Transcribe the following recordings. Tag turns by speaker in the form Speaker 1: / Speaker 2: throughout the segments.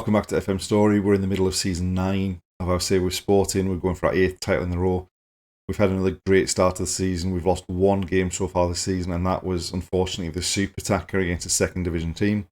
Speaker 1: welcome back to FM Storey. We're in the middle of season 9 of our Say We're Sporting. We're going for our 8th title in a row. We've had another great start to the season. We've lost one game so far this season, and that was unfortunately the Super Tacker against a second division team.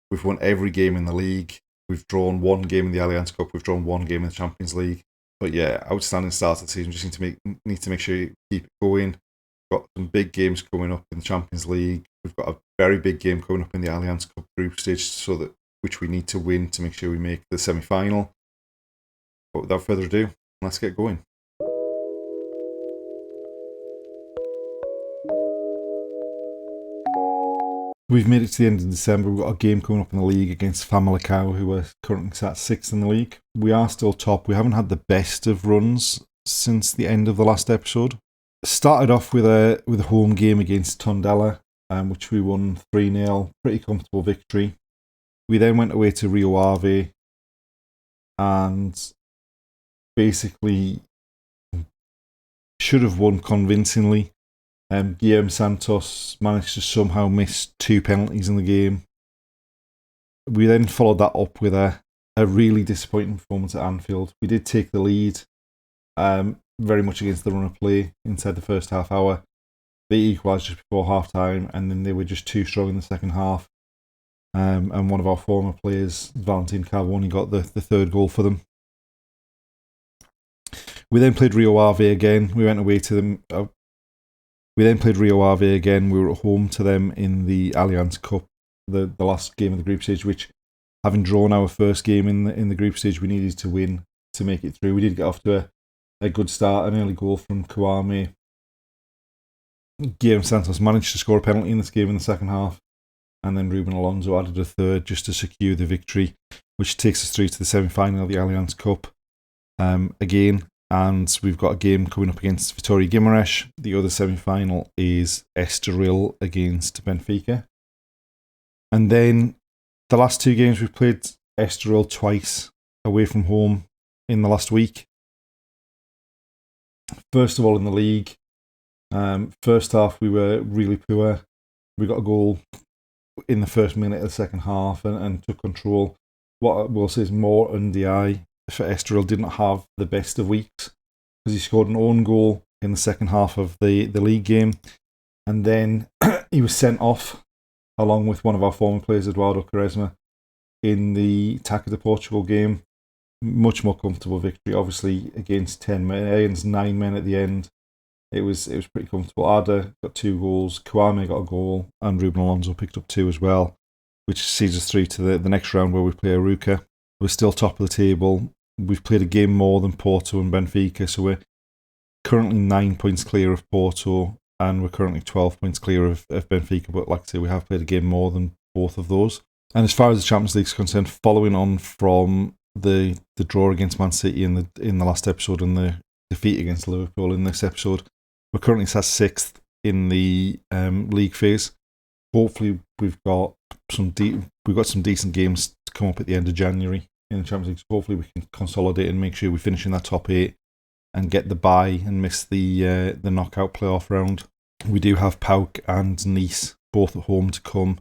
Speaker 1: We've won every game in the league. We've drawn one game in the Allianz Cup. We've drawn one game in the Champions League. But yeah, outstanding start to the season. Just need to make sure you keep it going. We've got some big games coming up in the Champions League. We've got a very big game coming up in the Allianz Cup group stage, which we need to win to make sure we make the semi-final. But without further ado, let's get going. We've made it to the end of December. We've got a game coming up in the league against Famalicão, who are currently sat 6th in the league. We are still top. We haven't had the best of runs since the end of the last episode. Started off with a home game against Tondela, which we won 3-0. Pretty comfortable victory. We then went away to Rio Ave and basically should have won convincingly. Guilherme Santos managed to somehow miss 2 penalties in the game. We then followed that up with a really disappointing performance at Anfield. We did take the lead very much against the run of play inside the first half hour. They equalised just before half time, and then they were just too strong in the second half. And one of our former players, Valentin Carboni, got the third goal for them. We then played Rio Ave again. We went away to them. We then played Rio Ave again. We were at home to them in the Allianz Cup, the last game of the group stage, which, having drawn our first game in the group stage, we needed to win to make it through. We did get off to a good start, an early goal from Kouame. Guilherme Santos managed to score a penalty in this game in the second half, and then Ruben Alonso added a third just to secure the victory, which takes us through to the semi-final of the Allianz Cup again. And we've got a game coming up against Vitória Guimarães. The other semi-final is Estoril against Benfica. And then the last 2 games we've played Estoril twice away from home in the last week. First of all, in the league, first half we were really poor. We got a goal in the first minute of the second half and took control. What I will say is more Ndiaye for Estoril didn't have the best of weeks, because he scored an own goal in the second half of the league game, and then he was sent off along with one of our former players, Eduardo Quaresma, in the Taca de Portugal game. Much more comfortable victory, obviously, against 10 men, against 9 men at the end. It was pretty comfortable. Ada got 2 goals, Kouame got a goal, and Ruben Alonso picked up 2 as well, which sees us through to the next round where we play Arouca. We're still top of the table. We've played a game more than Porto and Benfica, so we're currently 9 points clear of Porto, and we're currently 12 points clear of Benfica, but like I say, we have played a game more than both of those. And as far as the Champions League is concerned, following on from the draw against Man City in the last episode and the defeat against Liverpool in this episode, we're currently sat 6th in the league phase. Hopefully we've got some decent games to come up at the end of January in the Champions League. So hopefully we can consolidate and make sure we finish in that top 8 and get the bye and miss the knockout playoff round. We do have PAOK and Nice both at home to come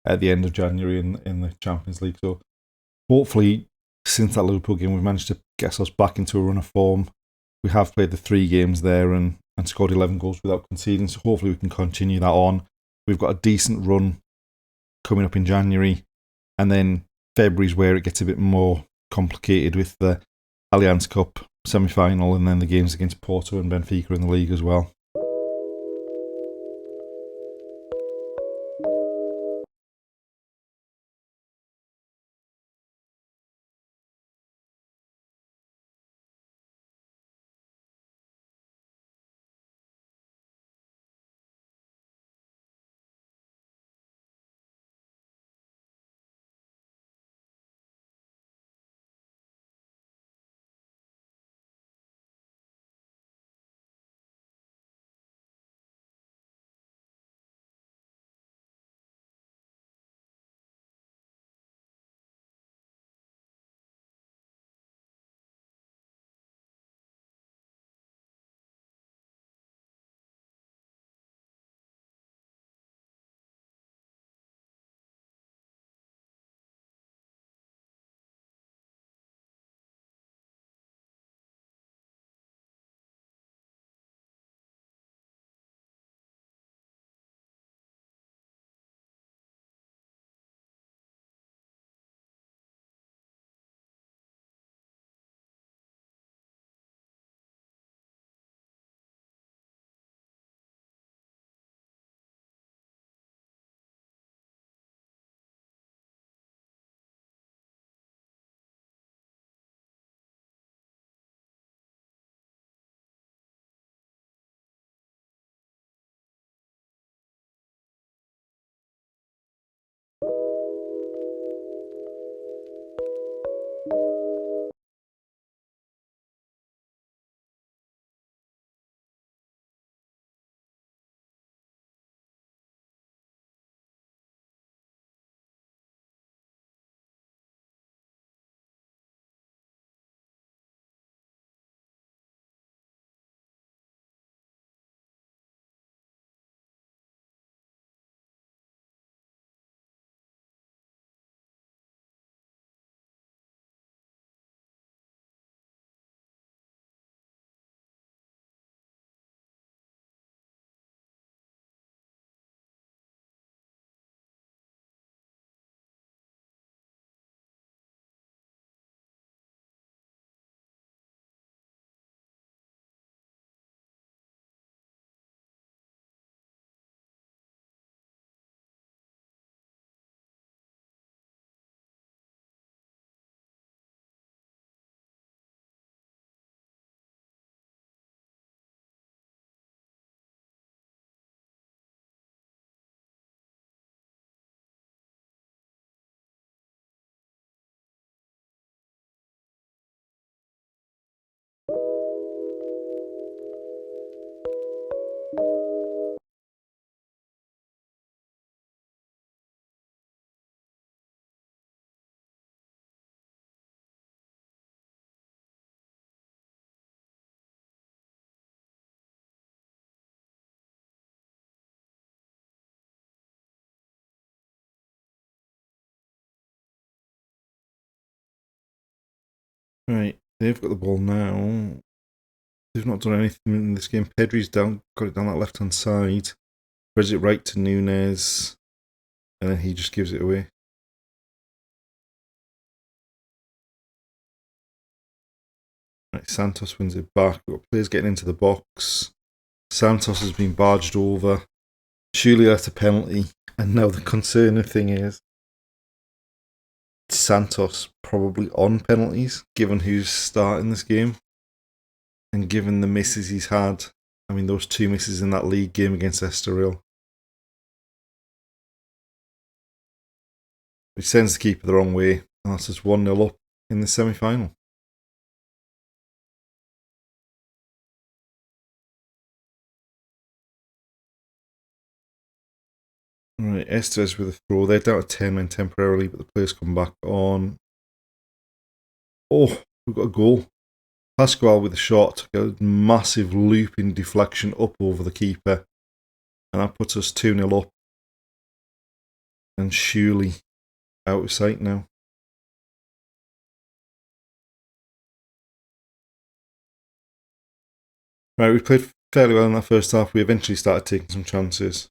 Speaker 1: at the end of January in the Champions League. So hopefully, since that Liverpool game, we've managed to get ourselves back into a run of form. We have played the 3 games there and scored 11 goals without conceding, so hopefully we can continue that on. We've got a decent run coming up in January, and then February's where it gets a bit more complicated with the Allianz Cup semi-final and then the games against Porto and Benfica in the league as well. Right, they've got the ball now. They've not done anything in this game. Pedri's got it down that left-hand side. Spreads it right to Nunes. And then he just gives it away. Right, Santos wins it back. We've got players getting into the box. Santos has been barged over. Surely that's a penalty. And now the concerning thing is Santos probably on penalties, given who's starting this game. And given the misses he's had. I mean, those 2 misses in that league game against Estoril. Which sends the keeper the wrong way. And that's just 1-0 up in the semi-final. Right, Estes with a throw. They're down to 10 men temporarily, but the players come back on. Oh, we've got a goal. Pascual with a shot, took a massive looping deflection up over the keeper. And that puts us 2-0 up. And surely out of sight now. Right, we played fairly well in that first half. We eventually started taking some chances.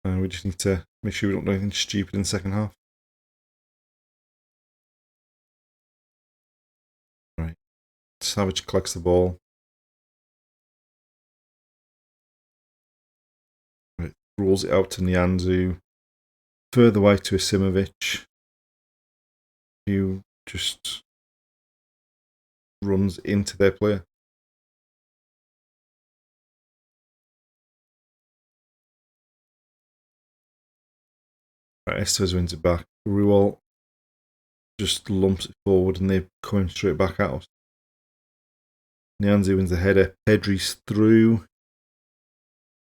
Speaker 1: We just need to make sure we don't do anything stupid in the second half. Right. Savage collects the ball. Right. Rolls it out to Nianzou. Further wide to Asimovic. Who just runs into their player. Right, Estes wins it back. Ruol just lumps it forward and they're coming straight back at us. Nianzou wins the header. Pedri's through.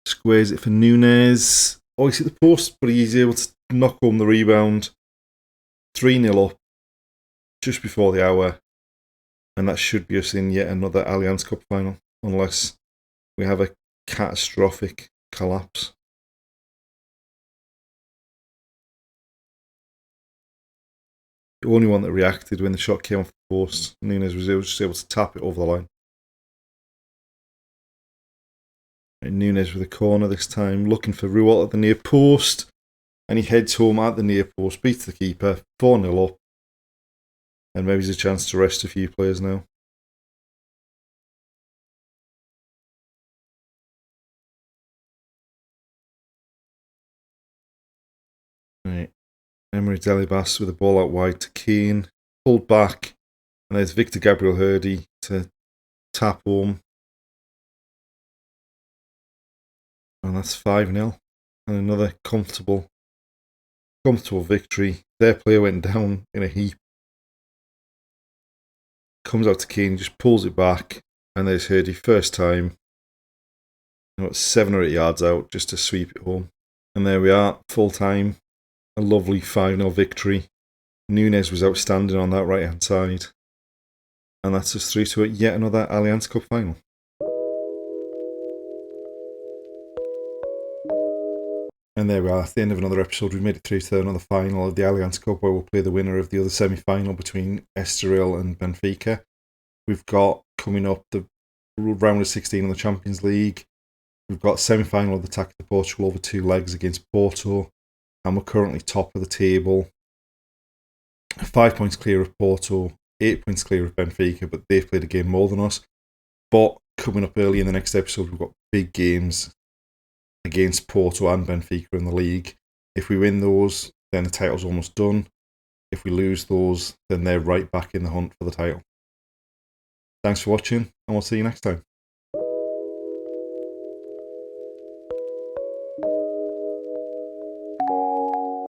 Speaker 1: Squares it for Nunes. Oh, he's hit the post, but he's able to knock home the rebound. 3-0 up just before the hour. And that should be us in yet another Allianz Cup final, unless we have a catastrophic collapse. The only one that reacted when the shot came off the post. Nunes was just able to tap it over the line. And Nunes with a corner this time, looking for Ruol at the near post. And he heads home at the near post, beats the keeper, 4-0 up. And maybe there's a chance to rest a few players now. Right. Emery Delibas with the ball out wide to Keane. Pulled back. And there's Victor Gabriel Hurdy to tap home. And that's 5-0. And another comfortable victory. Their player went down in a heap. Comes out to Keane, just pulls it back. And there's Hurdy, first time. 7 or 8 yards out just to sweep it home. And there we are, full time. A lovely 5-0 victory. Nunes was outstanding on that right hand side. And that's us through to yet another Allianz Cup final. And there we are, at the end of another episode. We've made it through to another final of the Allianz Cup, where we'll play the winner of the other semi-final between Estoril and Benfica. We've got coming up the round of 16 of the Champions League. We've got semi-final of the Taça de Portugal over 2 legs against Porto. And we're currently top of the table. 5 points clear of Porto, 8 points clear of Benfica, but they've played a game more than us. But coming up early in the next episode, we've got big games against Porto and Benfica in the league. If we win those, then the title's almost done. If we lose those, then they're right back in the hunt for the title. Thanks for watching, and we'll see you next time.